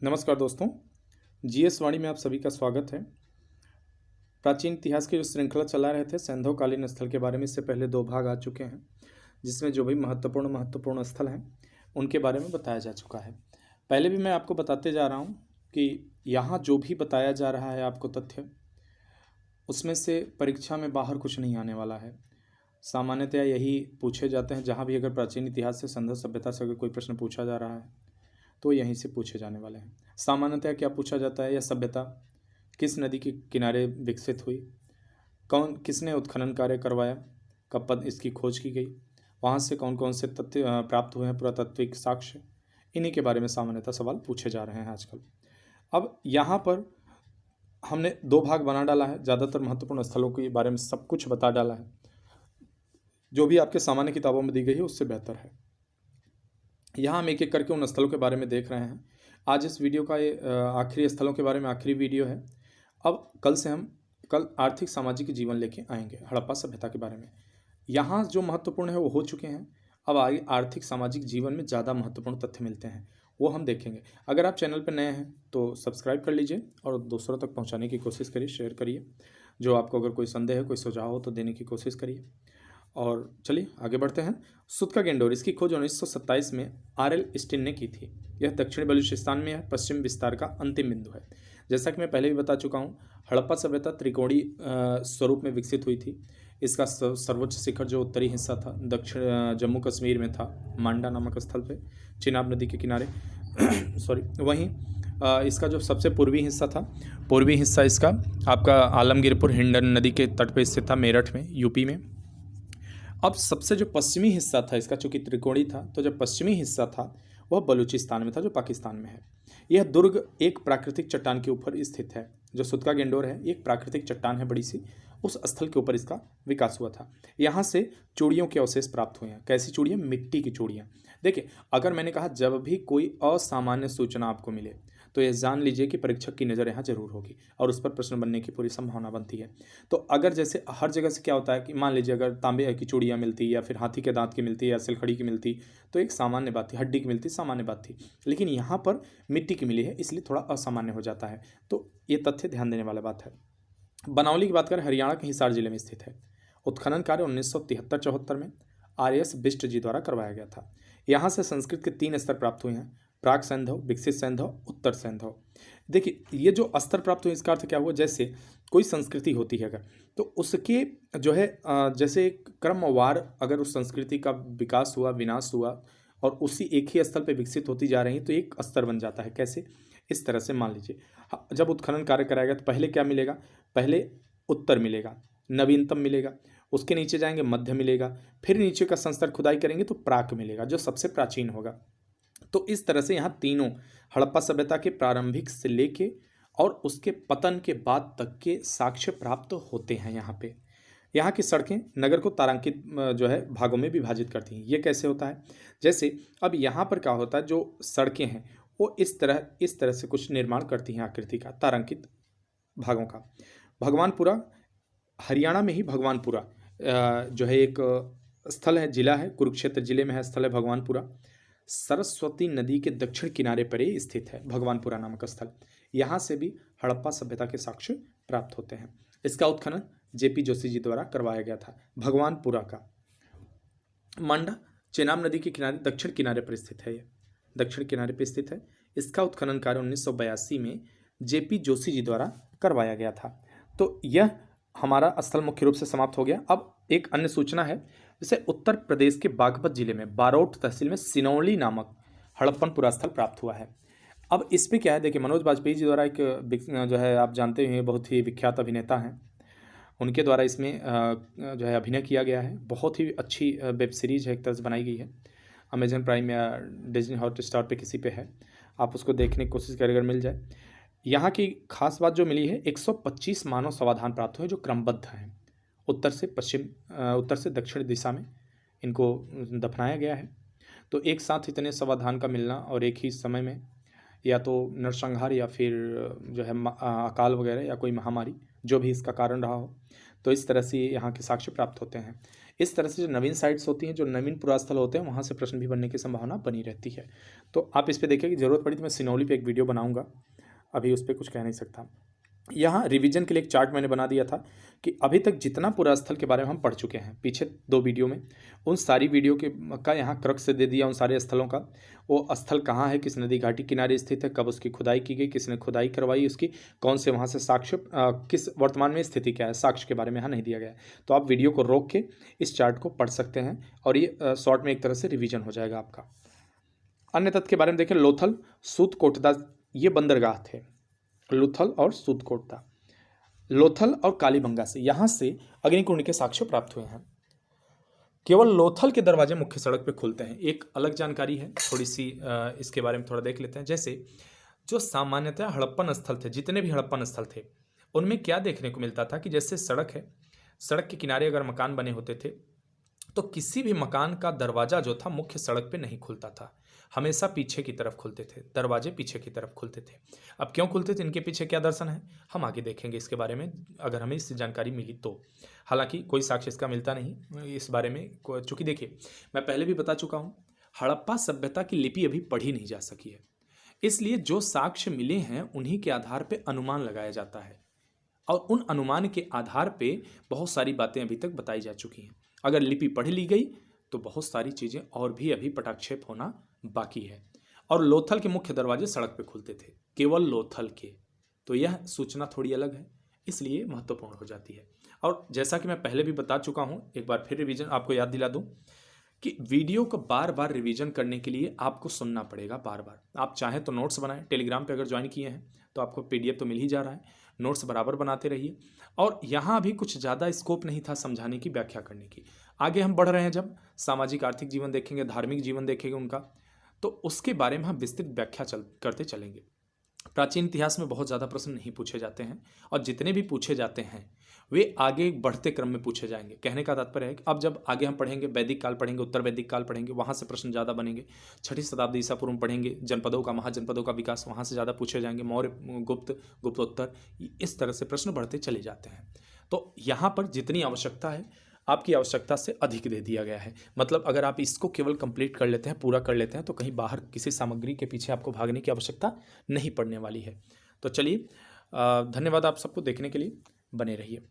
नमस्कार दोस्तों, जीएस वाणी में आप सभी का स्वागत है। प्राचीन इतिहास की जो श्रृंखला चला रहे थे सैंधवकालीन स्थल के बारे में, इससे पहले 2 भाग आ चुके हैं, जिसमें जो भी महत्वपूर्ण स्थल हैं उनके बारे में बताया जा चुका है। पहले भी मैं आपको बताते जा रहा हूँ कि यहाँ जो भी बताया जा रहा है आपको तथ्य, उसमें से परीक्षा में बाहर कुछ नहीं आने वाला है। सामान्यतया यही पूछे जाते हैं, जहाँ भी अगर प्राचीन इतिहास से, संदर्भ सभ्यता से अगर कोई प्रश्न पूछा जा रहा है तो यहीं से पूछे जाने वाले हैं। सामान्यतः क्या पूछा जाता है? यह सभ्यता किस नदी के किनारे विकसित हुई, किसने उत्खनन कार्य करवाया, कब इसकी खोज की गई, वहाँ से कौन कौन से तथ्य प्राप्त हुए हैं, पुरातात्विक साक्ष्य, इन्हीं के बारे में सामान्यतः सवाल पूछे जा रहे हैं आजकल। अब यहाँ पर हमने 2 भाग बना डाला है, ज़्यादातर महत्वपूर्ण स्थलों के बारे में सब कुछ बता डाला है। जो भी आपके सामान्य किताबों में दी गई है उससे बेहतर है। यहाँ हम एक एक करके उन स्थलों के बारे में देख रहे हैं। आज इस वीडियो का ये आखिरी स्थलों के बारे में आखिरी वीडियो है। अब कल आर्थिक सामाजिक जीवन लेके आएंगे हड़प्पा सभ्यता के बारे में। यहाँ जो महत्वपूर्ण है वो हो चुके हैं। अब आगे आर्थिक सामाजिक जीवन में ज़्यादा महत्वपूर्ण तथ्य मिलते हैं, वो हम देखेंगे। अगर आप चैनल पर नए हैं तो सब्सक्राइब कर लीजिए और दूसरों तक पहुँचाने की कोशिश करिए, शेयर करिए। जो आपको अगर कोई संदेह है, कोई सुझाव हो तो देने की कोशिश करिए। और चलिए आगे बढ़ते हैं। सुत्का गेंडोर, इसकी खोज 1927 में आरएल स्टिन ने की थी। यह दक्षिणी बलूचिस्तान में है, पश्चिम विस्तार का अंतिम बिंदु है। जैसा कि मैं पहले भी बता चुका हूँ, हड़प्पा सभ्यता त्रिकोणीय स्वरूप में विकसित हुई थी। इसका सर्वोच्च शिखर जो उत्तरी हिस्सा था, दक्षिण जम्मू कश्मीर में था, मांडा नामक स्थल पे, चिनाब नदी के किनारे सॉरी। वहीं इसका जो सबसे पूर्वी हिस्सा इसका आपका आलमगीरपुर हिंडन नदी के तट पर स्थित था, मेरठ में, यूपी में। अब सबसे जो पश्चिमी हिस्सा था इसका, चूंकि त्रिकोणी था, तो जो पश्चिमी हिस्सा था वह बलूचिस्तान में था, जो पाकिस्तान में है। यह दुर्ग एक प्राकृतिक चट्टान के ऊपर स्थित है। जो सुत्का गेंडोर है, एक प्राकृतिक चट्टान है बड़ी सी, उस स्थल के ऊपर इसका विकास हुआ था। यहाँ से चूड़ियों के अवशेष प्राप्त हुए हैं। कैसी चूड़ियाँ? मिट्टी की चूड़ियाँ। देखिए, अगर मैंने कहा जब भी कोई असामान्य सूचना आपको मिले तो यह जान लीजिए कि परीक्षक की नज़र यहाँ जरूर होगी और उस पर प्रश्न बनने की पूरी संभावना बनती है। तो अगर जैसे हर जगह से क्या होता है कि मान लीजिए अगर तांबे की चूड़ियाँ मिलती या फिर हाथी के दांत की मिलती या सिलखड़ी की मिलती तो एक सामान्य बात थी, हड्डी की मिलती सामान्य बात थी, लेकिन यहाँ पर मिट्टी की मिली है इसलिए थोड़ा असामान्य हो जाता है। तो ये तथ्य ध्यान देने वाला बात है। बनौली की बात करें, हरियाणा के हिसार जिले में स्थित है। उत्खनन कार्य 1973-74 में आर.एस. बिष्ट जी द्वारा करवाया गया था। यहाँ से संस्कृत के 3 स्तर प्राप्त हुए हैं: प्राक सैंधव, विकसित सैंधव, उत्तर सैंधव। देखिए, ये जो स्तर प्राप्त हुए इसका अर्थ क्या हुआ? जैसे कोई संस्कृति होती है अगर, तो उसके जो है जैसे एक क्रमवार अगर उस संस्कृति का विकास हुआ, विनाश हुआ और उसी एक ही स्थल पे विकसित होती जा रही है तो एक स्तर बन जाता है। कैसे? इस तरह से मान लीजिए, जब उत्खनन कार्य कराएगा तो पहले क्या मिलेगा? पहले उत्तर मिलेगा, नवीनतम मिलेगा, उसके नीचे जाएंगे मध्य मिलेगा, फिर नीचे का संस्तर खुदाई करेंगे तो प्राक मिलेगा, जो सबसे प्राचीन होगा। तो इस तरह से यहाँ तीनों हड़प्पा सभ्यता के प्रारंभिक से लेके और उसके पतन के बाद तक के साक्ष्य प्राप्त होते हैं। यहाँ की सड़कें नगर को तारांकित जो है भागों में विभाजित करती हैं। ये कैसे होता है? जैसे अब यहाँ पर क्या होता है, जो सड़कें हैं वो इस तरह से कुछ निर्माण करती हैं आकृति का, तारांकित भागों का। भगवानपुरा, हरियाणा में ही भगवानपुरा जो है एक स्थल है, जिला है, कुरुक्षेत्र जिले में है स्थल है भगवानपुरा। सरस्वती नदी के दक्षिण किनारे पर ही स्थित है भगवानपुरा नामक स्थल। यहाँ से भी हड़प्पा सभ्यता के साक्ष्य प्राप्त होते हैं। इसका उत्खनन जेपी जोशी जी द्वारा करवाया गया था। भगवानपुरा का मांडा चेनाब नदी के किनारे दक्षिण किनारे पर स्थित है। दक्षिण किनारे पर स्थित है। इसका उत्खनन कार्य 1982 में जेपी जोशी जी द्वारा करवाया गया था। तो यह हमारा स्थल मुख्य रूप से समाप्त हो गया। अब एक अन्य सूचना है, जैसे उत्तर प्रदेश के बागपत जिले में बारोट तहसील में सिनौली नामक हड़प्पन पुरास्थल प्राप्त हुआ है। अब इस पे क्या है, देखिए, मनोज बाजपेयी जी द्वारा एक जो है आप जानते हैं बहुत ही विख्यात अभिनेता हैं, उनके द्वारा इसमें जो है अभिनय किया गया है। बहुत ही अच्छी वेब सीरीज है, एक तरह से बनाई गई है। अमेजन प्राइम या डिज्नी हॉटस्टार पे किसी पे है, आप उसको देखने की कोशिश करें अगर मिल जाए। यहाँ की खास बात जो मिली है, 125 मानव समाधान प्राप्त हुए जो क्रमबद्ध हैं। उत्तर से दक्षिण दिशा में इनको दफनाया गया है। तो एक साथ इतने समाधान का मिलना और एक ही समय में, या तो नरसंहार या फिर जो है अकाल वगैरह या कोई महामारी, जो भी इसका कारण रहा हो, तो इस तरह से यहाँ के साक्ष्य प्राप्त होते हैं। इस तरह से जो नवीन साइट्स होती हैं, जो नवीन पुरास्थल होते हैं, वहाँ से प्रश्न भी बनने की संभावना बनी रहती है। तो आप इस पे देखिए कि ज़रूरत पड़ी तो मैं सिनौली पे एक वीडियो बनाऊंगा, अभी उस पर कुछ कह नहीं सकता। यहाँ रिवीजन के लिए एक चार्ट मैंने बना दिया था कि अभी तक जितना पुरास्थल के बारे में हम पढ़ चुके हैं पीछे 2 वीडियो में, उन सारी वीडियो के का यहाँ क्रक्स दे दिया, उन सारे स्थलों का। वो स्थल कहाँ है, किस नदी घाटी किनारे स्थित है, कब उसकी खुदाई की गई, किसने खुदाई करवाई उसकी, कौन से वहाँ से साक्ष्य, किस वर्तमान में स्थिति क्या है, साक्ष्य के बारे में यहाँ नहीं दिया गया है। तो आप वीडियो को रोक के इस चार्ट को पढ़ सकते हैं और ये शॉर्ट में एक तरह से रिविजन हो जाएगा आपका। अन्य तथ्य के बारे में देखें, लोथल सूतकोटदा ये बंदरगाह थे, लोथल और सूतकोटदा। लोथल और कालीबंगा से, यहाँ से अग्निकुंड के साक्ष्य प्राप्त हुए हैं। केवल लोथल के दरवाजे मुख्य सड़क पे खुलते हैं। एक अलग जानकारी है, थोड़ी सी इसके बारे में थोड़ा देख लेते हैं। जैसे जो सामान्यतः हड़प्पन स्थल थे, जितने भी हड़प्पन स्थल थे, उनमें क्या देखने को मिलता था कि जैसे सड़क है, सड़क के किनारे अगर मकान बने होते थे तो किसी भी मकान का दरवाजा जो था मुख्य सड़क पे नहीं खुलता था, हमेशा पीछे की तरफ खुलते थे, दरवाजे पीछे की तरफ खुलते थे। अब क्यों खुलते थे, इनके पीछे क्या दर्शन है, हम आगे देखेंगे इसके बारे में, अगर हमें इससे जानकारी मिली तो। हालांकि कोई साक्ष्य इसका मिलता नहीं इस बारे में, चूंकि देखिए मैं पहले भी बता चुका हूँ, हड़प्पा सभ्यता की लिपि अभी पढ़ी नहीं जा सकी है, इसलिए जो साक्ष्य मिले हैं उन्हीं के आधार पर अनुमान लगाया जाता है, और उन अनुमान के आधार पे बहुत सारी बातें अभी तक बताई जा चुकी हैं। अगर लिपि पढ़ ली गई तो बहुत सारी चीज़ें और भी अभी पटाक्षेप होना बाकी है। और लोथल के मुख्य दरवाजे सड़क पे खुलते थे, केवल लोथल के, तो यह सूचना थोड़ी अलग है, इसलिए महत्वपूर्ण हो जाती है। और जैसा कि मैं पहले भी बता चुका हूँ, एक बार फिर रिवीजन आपको याद दिला दूँ कि वीडियो को बार बार रिवीजन करने के लिए आपको सुनना पड़ेगा बार बार। आप चाहें तो नोट्स बनाएं, टेलीग्राम पे अगर ज्वाइन किए हैं तो आपको PDF तो मिल ही जा रहा है, नोट्स बराबर बनाते रहिए। और यहाँ भी कुछ ज़्यादा स्कोप नहीं था समझाने की, व्याख्या करने की। आगे हम बढ़ रहे हैं, जब सामाजिक आर्थिक जीवन देखेंगे, धार्मिक जीवन देखेंगे उनका, तो उसके बारे में हम विस्तृत व्याख्या करते चलेंगे। प्राचीन इतिहास में बहुत ज़्यादा प्रश्न नहीं पूछे जाते हैं, और जितने भी पूछे जाते हैं वे आगे बढ़ते क्रम में पूछे जाएंगे। कहने का तात्पर्य है कि अब जब आगे हम पढ़ेंगे, वैदिक काल पढ़ेंगे, उत्तर वैदिक काल पढ़ेंगे, वहाँ से प्रश्न ज़्यादा बनेंगे। 6वीं शताब्दी ईसा पूर्व में पढ़ेंगे, जनपदों का, महाजनपदों का विकास, वहाँ से ज़्यादा पूछे जाएंगे। मौर्य, गुप्त, गुप्तोत्तर, इस तरह से प्रश्न बढ़ते चले जाते हैं। तो यहाँ पर जितनी आवश्यकता है, आपकी आवश्यकता से अधिक दे दिया गया है। मतलब अगर आप इसको केवल कंप्लीट कर लेते हैं, पूरा कर लेते हैं, तो कहीं बाहर किसी सामग्री के पीछे आपको भागने की आवश्यकता नहीं पड़ने वाली है। तो चलिए, धन्यवाद आप सबको देखने के लिए, बने रहिए।